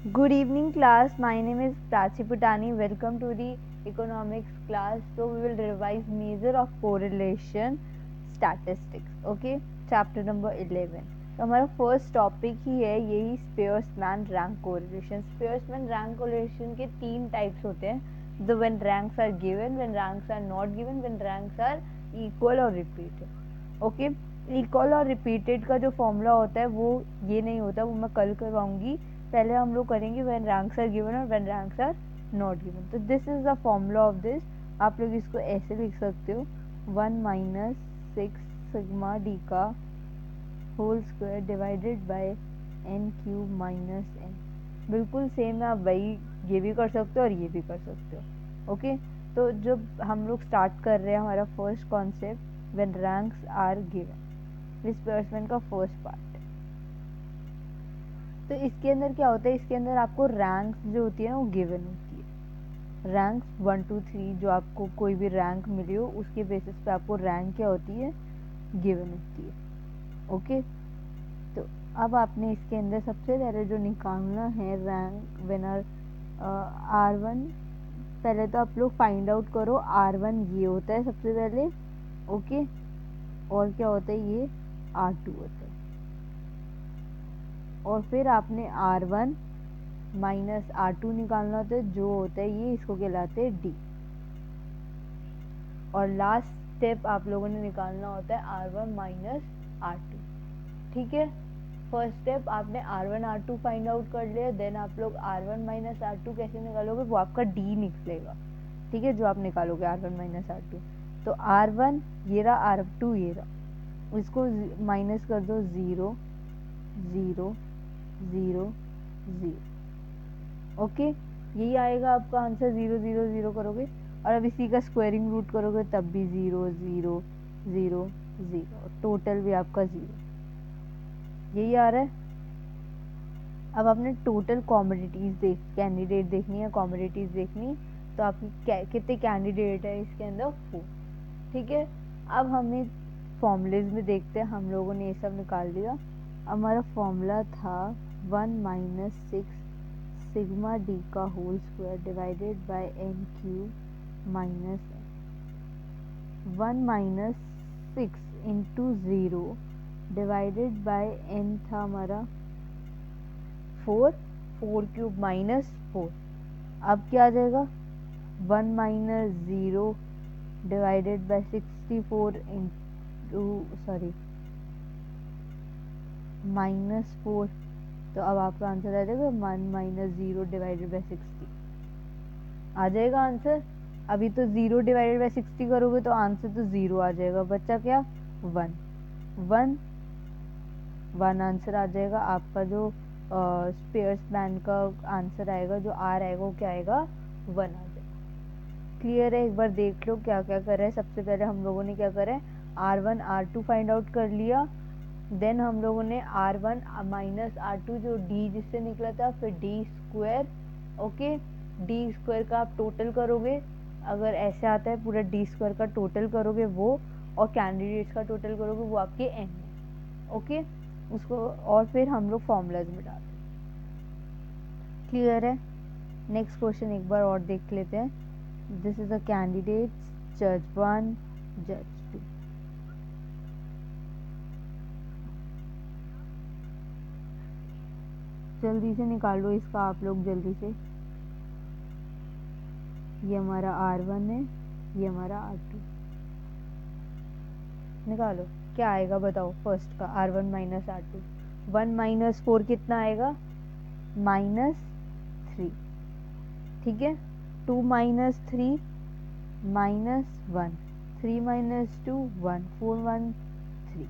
Good evening class, my name is Prachi Putani. Welcome to the economics class. So we will revise measure of correlation statistics. Okay, chapter number 11. तो हमारा first topic ही है यही Spearman rank correlation. Spearman rank correlation के तीन types होते हैं. The when ranks are given, when ranks are not given, when ranks are equal और रिपीटेड. ओके, इक्वल और रिपीटेड का जो फॉर्मूला होता है वो ये नहीं होता, वो मैं कल करवाऊंगी. पहले हम लोग करेंगे व्हेन रैंक्स आर गिवन और when ranks are not given. तो this is the formula of this. आप लोग इसको ऐसे लिख सकते हो, 1 माइनस 6 सिग्मा डी का whole square divided by n cube minus n. बिल्कुल सेम है, आप वही ये भी कर सकते हो और ये भी कर सकते हो. ओके, तो जब हम लोग स्टार्ट कर रहे हैं हमारा first concept when ranks are given, डिस्पर्समेंट का फर्स्ट पार्ट. तो इसके अंदर क्या होता है, इसके अंदर आपको रैंक्स जो होती है ना वो गिवन होती है. रैंक्स 1 2 3 जो आपको कोई भी रैंक मिली हो उसके बेसिस पे आपको रैंक क्या होती है, गिवन होती है. ओके, तो अब आपने इसके अंदर सबसे पहले जो निकालना है रैंक विनर R1. पहले तो आप लोग फाइंड आउट करो R1 ये होता है सबसे पहले. ओके, और क्या होता है, ये R2 होता है. और फिर आपने R1 माइनस R2 निकालना होता है, जो होता है ये, इसको कहलाते हैं D. और लास्ट स्टेप आप लोगों ने निकालना होता है R1 माइनस R2. ठीक है, फर्स्ट स्टेप आपने R1 R2 फाइंड आउट कर लिया, देन आप लोग R1 माइनस R2 कैसे निकालोगे, वो आपका D निकलेगा. ठीक है, जो आप निकालोगे R1 माइनस R2. तो R1 ये रहा, R2 ये रहा, इसको माइनस कर दो, 0 0 0 0. ओके, यही आएगा आपका आंसर. 0 0 0 करोगे और अब इसी का स्क्वायरिंग रूट करोगे तब भी 0 0 0 0. टोटल भी आपका 0. यही आ रहा है. अब आपने टोटल कॉमोडिटीज़ कैंडिडेट देखनी है, कॉमोडिटीज़ देखनी. तो आपकी कितने कैंडिडेट है इसके अंदर, 4. ठीक है, अब हमें फॉर्मूलेज में देखते हैं. हम लोगों ने ये सब निकाल लिया. हमारा फॉर्मूला था 1 माइनस 6 सिग्मा डी का whole square divided by n cube minus 1 minus 6 into 0 divided by n था हमारा 4 4 क्यूब माइनस 4. अब क्या आ जाएगा, 1 minus 0 divided bye 64 into minus 4. तो अब आपका आंसर आ जाएगा 1 माइनस 0 डिवाइडेड बाई 60. आ जाएगा आंसर. अभी तो 0 डिवाइडेड बाई 60 करोगे तो आंसर तो 0 आ जाएगा. बच्चा क्या, 1 1 1 आंसर आ जाएगा आपका. जो स्पेयर्समैन का आंसर आएगा, जो आर आएगा, वो क्या आएगा, 1 आ जाएगा. क्लियर है. एक बार देख लो क्या क्या करा है. सबसे पहले हम लोगों ने क्या करा है, R1 R2 फाइंड आउट कर लिया. देन हम लोगों ने R1 माइनस R2 जो D जिससे निकला था, फिर D square. Okay, D square का आप टोटल करोगे, अगर ऐसे आता है पूरा D स्क्वायर का टोटल करोगे वो, और कैंडिडेट्स का टोटल करोगे, वो आपके N है. ओके, उसको और फिर हम लोग फॉर्मूलाज में डालते हैं. क्लियर है. नेक्स्ट क्वेश्चन एक बार और देख लेते हैं. दिस इज अ कैंडिडेट्स जज 1 जज 2. जल्दी से निकालो इसका आप लोग, जल्दी से. ये हमारा R1 है, ये हमारा R2. निकालो क्या आएगा, बताओ. फर्स्ट का R1 माइनस R2. 1 माइनस 4 कितना आएगा, -3. ठीक है, 2 माइनस 3 -1, 3 माइनस 2 1, 4 1 3.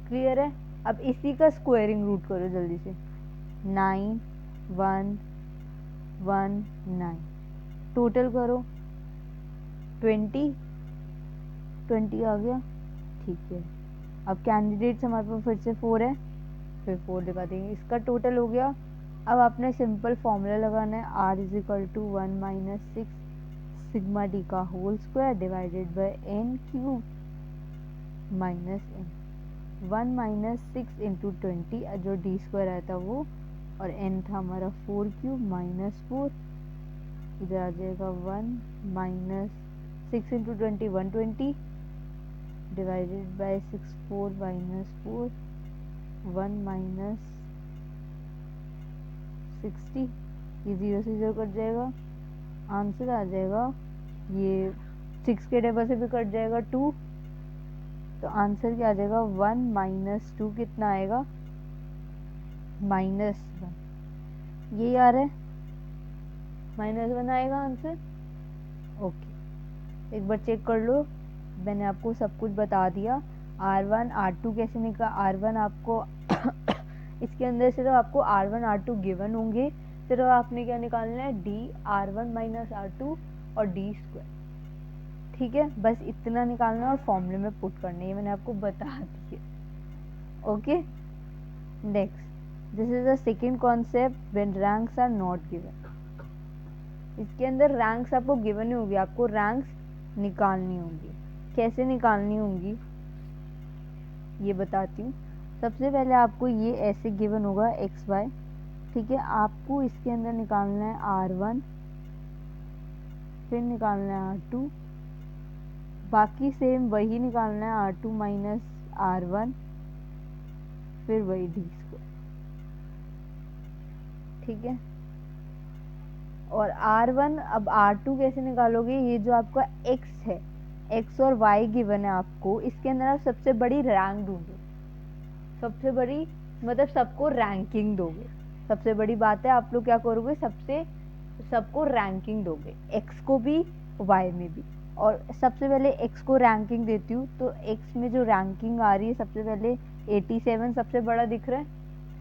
क्लियर है. अब इसी का स्क्वायरिंग रूट करो जल्दी से. 9 1 1 9. टोटल करो, 20 20 आ गया. ठीक है, अब कैंडिडेट्स हमारे पास फिर से 4 है, फिर 4 लगा देंगे, इसका टोटल हो गया. अब आपने सिंपल फॉर्मूला लगाना है, R is equal to 1 minus 6 sigma D का whole square divided by n cube minus n. 1 minus 6 into 20, जो डी स्क्वायर आया था वो और n था हमारा 4 क्यूब माइनस 4, इधर आ जाएगा 1 minus 6 into 20 120 divided by 6 4 minus 4 1 minus 60, ये 0 से 0 कट जाएगा, आंसर आ जाएगा ये 6 के टेबल से भी कट जाएगा 2, तो आंसर क्या आ जाएगा 1 माइनस 2 कितना आएगा -1, यही आ रहा है -1 आएगा आंसर। ओके, एक बार चेक कर लो, मैंने आपको सब कुछ बता दिया। R1 R2 कैसे निकाल, R1 आपको इसके अंदर सिर्फ आपको R1 R2 गिवन होंगे, सिर्फ आपने क्या निकालना है D R1 माइनस R2 और D स्क्वायर, ठीक है, बस इतना निकालना और फॉर्मूले में पुट करना है, ये मैंने आपको बता दिया। Okay, next, this is the second concept when ranks are not given. इसके अंदर रैंक्स आपको गिवन ही होगी, आपको रैंक्स निकालनी होंगी। कैसे निकालनी होंगी ये बताती हूँ। सबसे पहले आपको ये ऐसे गिवन होगा एक्स वाई, ठीक है, आपको इसके अंदर निकालना है R1, फिर निकालना है R2, बाकी सेम वही निकालना है R2 माइनस R1, फिर वही D स्क्वायर, ठीक है। और R1, अब R2 कैसे निकालोगे, ये जो आपका X है, X और Y गिवन है आपको, इसके अंदर आप सबसे बड़ी रैंक ढूंढो, सबसे बड़ी मतलब सबको रैंकिंग दोगे, सबसे बड़ी बात है आप लोग क्या करोगे, सबको रैंकिंग दोगे, X को भी Y में भी। और सबसे पहले X को रैंकिंग देती हूँ, तो X में जो रैंकिंग आ रही है सबसे पहले 87 सबसे बड़ा दिख रहा है,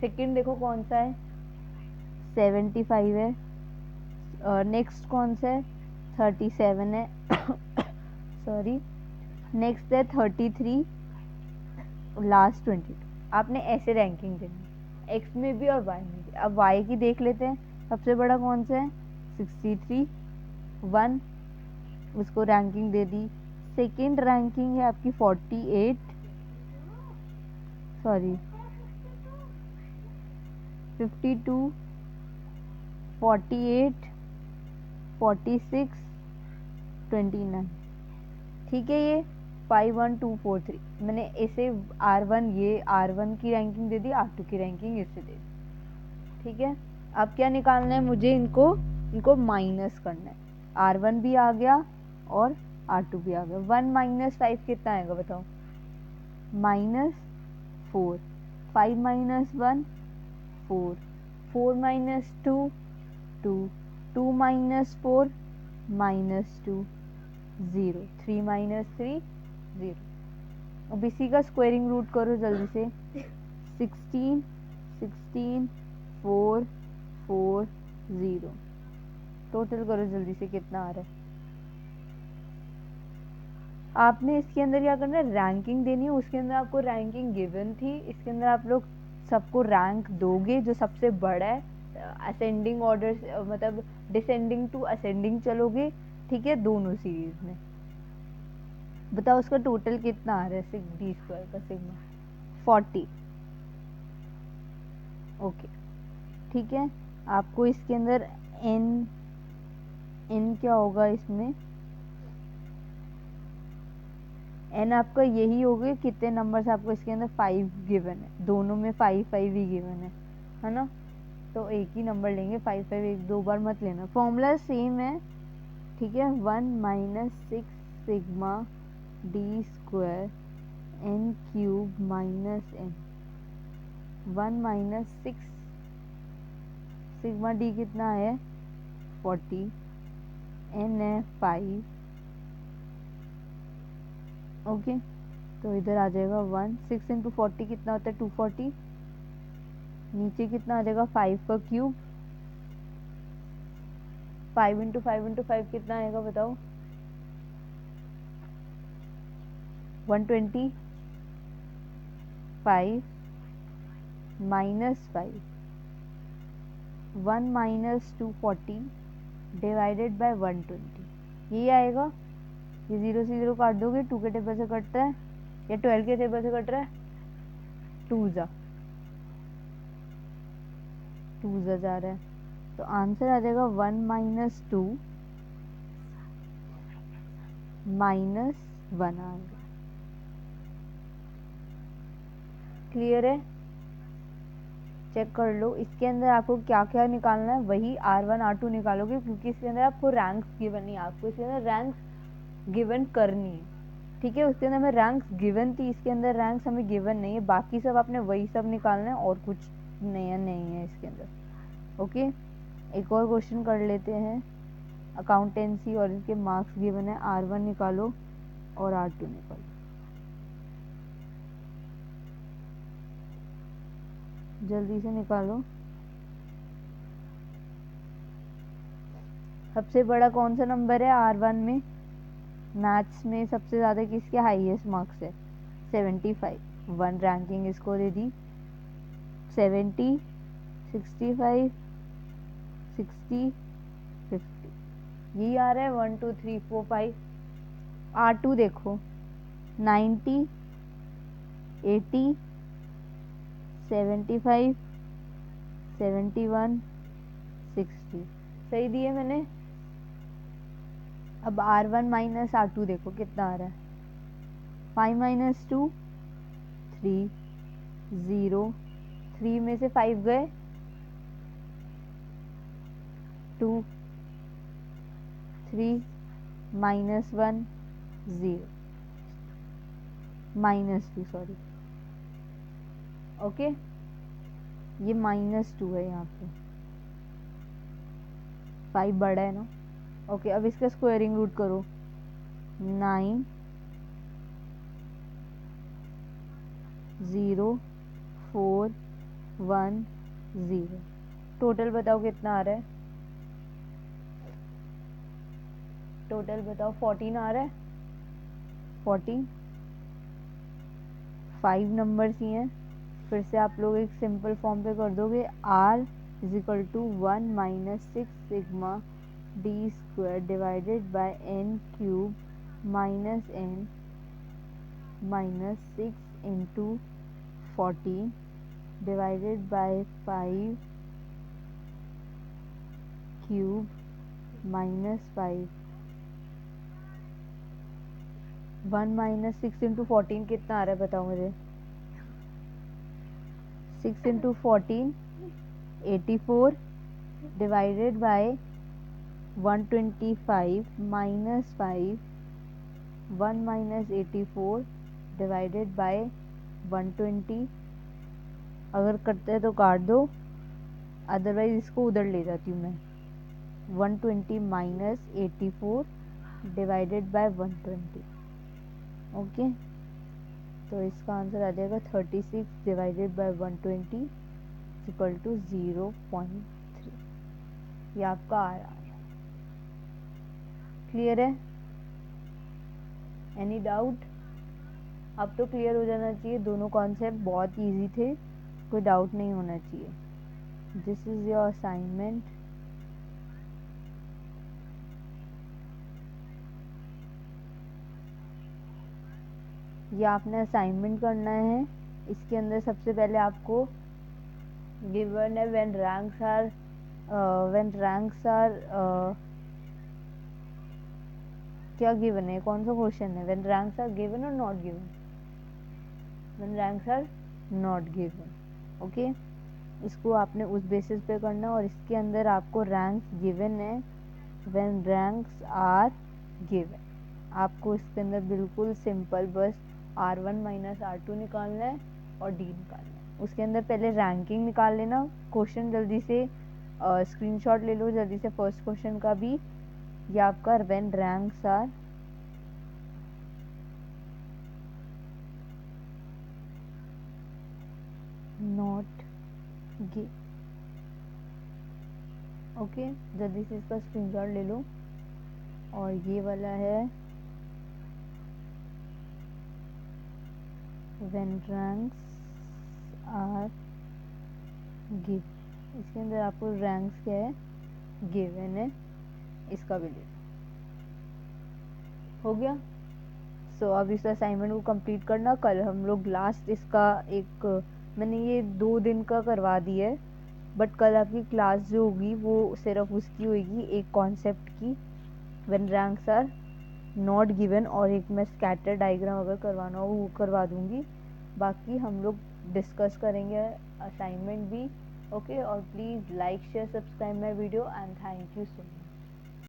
सेकंड देखो कौन सा है 75 है, नेक्स्ट कौन सा है 37 है सॉरी, नेक्स्ट है 33, लास्ट 22। आपने ऐसे रैंकिंग देनी एक्स में भी और वाई में भी। अब वाई की देख लेते हैं, सबसे बड़ा कौन सा है 63 1, उसको रैंकिंग दे दी। सेकंड रैंकिंग है आपकी 48 सॉरी 52 48 46 29, ठीक है, ये 5 1 2 4 3 मैंने इसे R1, ये R1 की रैंकिंग दे दी, R2 की रैंकिंग इससे दे दी, ठीक है। अब क्या निकालना है मुझे, इनको माइनस करना है, R1 भी आ गया और R2 भी आ गया। 1 माइनस 5 कितना आएगा बताओ, -4, 5 माइनस 1 4, 4 माइनस 2 2, 2 माइनस 4 -2 0, 3 माइनस 3 0। अब इसी का स्क्वायरिंग रूट करो जल्दी से, 16 16 4 4 0, टोटल करो जल्दी से कितना आ रहा है। आपने इसके अंदर क्या करना है, रैंकिंग देनी है, उसके अंदर आपको रैंकिंग गिवन थी, इसके अंदर आप लोग सबको रैंक दोगे जो सबसे बड़ा है, असेंडिंग ऑर्डर मतलब डिसेंडिंग टू असेंडिंग चलोगे, ठीक है, दोनों सीरीज में। बताओ उसका टोटल कितना आ रहा है D स्क्वायर का सिग्मा 40, ओके, ठीक है। आपको इसके अंदर n क्या होगा, इसमें n आपका यही होगा, कितने नंबर्स आपको इसके अंदर 5 गिवन है, दोनों में 5 5 ही गिवन है ना, तो एक ही नंबर लेंगे 5 5, एक दो बार मत लेना, फॉर्मूला सेम है, ठीक है। 1 minus 6 sigma D square n cube minus n, 1 minus 6 sigma D कितना है 40, n है 5, ओके, तो इधर आ जाएगा 1, 6 इंटू 40 कितना होता है 240, नीचे कितना आ जाएगा 5 का क्यूब, 5 इंटू 5 इंटू 5 कितना आएगा बताओ 120, 5 माइनस 5, 1 माइनस 240 डिवाइडेड बाय 120, यही आएगा। ये 0 से 0 काट दोगे, 2 के टेबल से कटता है या 12 के टेबल से कट रहा है, 2 जा टू जा रहा है, तो आंसर आ जाएगा 1 माइनस 2 माइनस 1 आ गया। क्लियर है? चेक कर लो, इसके अंदर आपको क्या क्या निकालना है, वही R1 R2 निकालोगे, क्योंकि इसके अंदर आपको रैंक्स गिवन नहीं, आपको इसके अंदर रैंक्स गिवन करनी है। ठीक है, उसके अंदर हमें रैंक्स गिवन थी, इसके अंदर रैंक्स हमें गिवन नहीं है, बाकी सब आपने वही सब निकालना है और कुछ नया नहीं है इसके अंदर। ओके, एक और क्वेश्चन कर लेते हैं। अकाउंटेंसी और इसके मार्क्स गिवन है, R1 निकालो और R2 निकालो। जल्दी से निकालो। सबसे बड़ा कौन सा नंबर है R1 में? मैथ्स में सबसे ज़्यादा किसके हाईएस्ट मार्क्स है? 75। 1 रैंकिंग इसको दे दी। 70, 65, 60, 50, यही आ रहा है 1 2 3 4 5। R2 देखो 90, 80, 75, 71, 60 सही दिए मैंने। अब R1 माइनस R2 देखो कितना आ रहा है। 5 माइनस 2 3, 0, 3 में से 5 गए 2, 3, माइनस 1 0, माइनस 2 सॉरी। ओके, ये माइनस 2 है यहाँ पे, 5 बड़ा है ना। ओके, अब इसका स्क्वायरिंग रूट करो। 9, 0, 4, 1, 0। टोटल बताओ कितना आ रहा है? टोटल बताओ 14 आ रहा है। 14, 5 नंबर्स ही हैं। फिर से आप लोग एक सिंपल फॉर्म पे कर दोगे। R is equal to 1 minus 6 sigma D square divided by n cube minus n minus 6 into 14 divided by 5 cube minus 5। 1 minus 6 into 14 कितना आ रहा है बताओ मुझे? 6 into 14 84 divided by 125 minus 5। 1 minus 84 divided by 120। अगर करते हैं तो काट दो, अदरवाइज इसको उधर ले जाती हूँ मैं। 120 माइनस 84 डिवाइडेड बाय 120। ओके, तो इसका आंसर आ जाएगा 36 डिवाइडेड बाय 120 इक्वल टू 0.3। ये आपका आ रहा है। क्लियर है? Any doubt? अब तो क्लियर हो जाना चाहिए, दोनों कॉन्सेप्ट बहुत इजी थे, कोई डाउट नहीं होना चाहिए। This is your assignment. ये आपने असाइनमेंट करना है। इसके अंदर सबसे पहले आपको गिवन है व्हेन रैंक्स आर क्या गिवन है, कौन सा क्वेश्चन है? व्हेन रैंक्स आर गिवन और not given? When ranks are not given. Okay, इसको आपने उस बेसिस पे करना, और इसके अंदर आपको रैंक्स गिवन है व्हेन रैंक्स आर गिवन। आपको इसके अंदर बिल्कुल सिंपल बस R1 माइनस R2 निकालना है और D निकालना है। उसके अंदर पहले रैंकिंग निकाल लेना। क्वेश्चन जल्दी से स्क्रीनशॉट ले लो जल्दी से, फर्स्ट क्वेश्चन का भी। ये आपका when ranks are not given. Okay, जल्दी से इसका स्क्रीनशॉट ले लो। और ये वाला है व्हेन रैंक्स आर गिवन। इसके अंदर आपको रैंक्स क्या है, गिवन है। इसका भी ले हो गया। सो अब इस असाइनमेंट को कंप्लीट करना। कल हम लोग लास्ट इसका एक, मैंने ये 2 दिन का करवा दिया है, बट कल आपकी क्लास जो होगी वो सिर्फ उसकी होगी एक कॉन्सेप्ट की, when ranks are not given, और एक मैं स्कैटर डायग्राम अगर करवाना हो वो करवा दूँगी। बाकी हम लोग डिस्कस करेंगे असाइनमेंट भी। ओके, और please like share subscribe my video and thank you so much.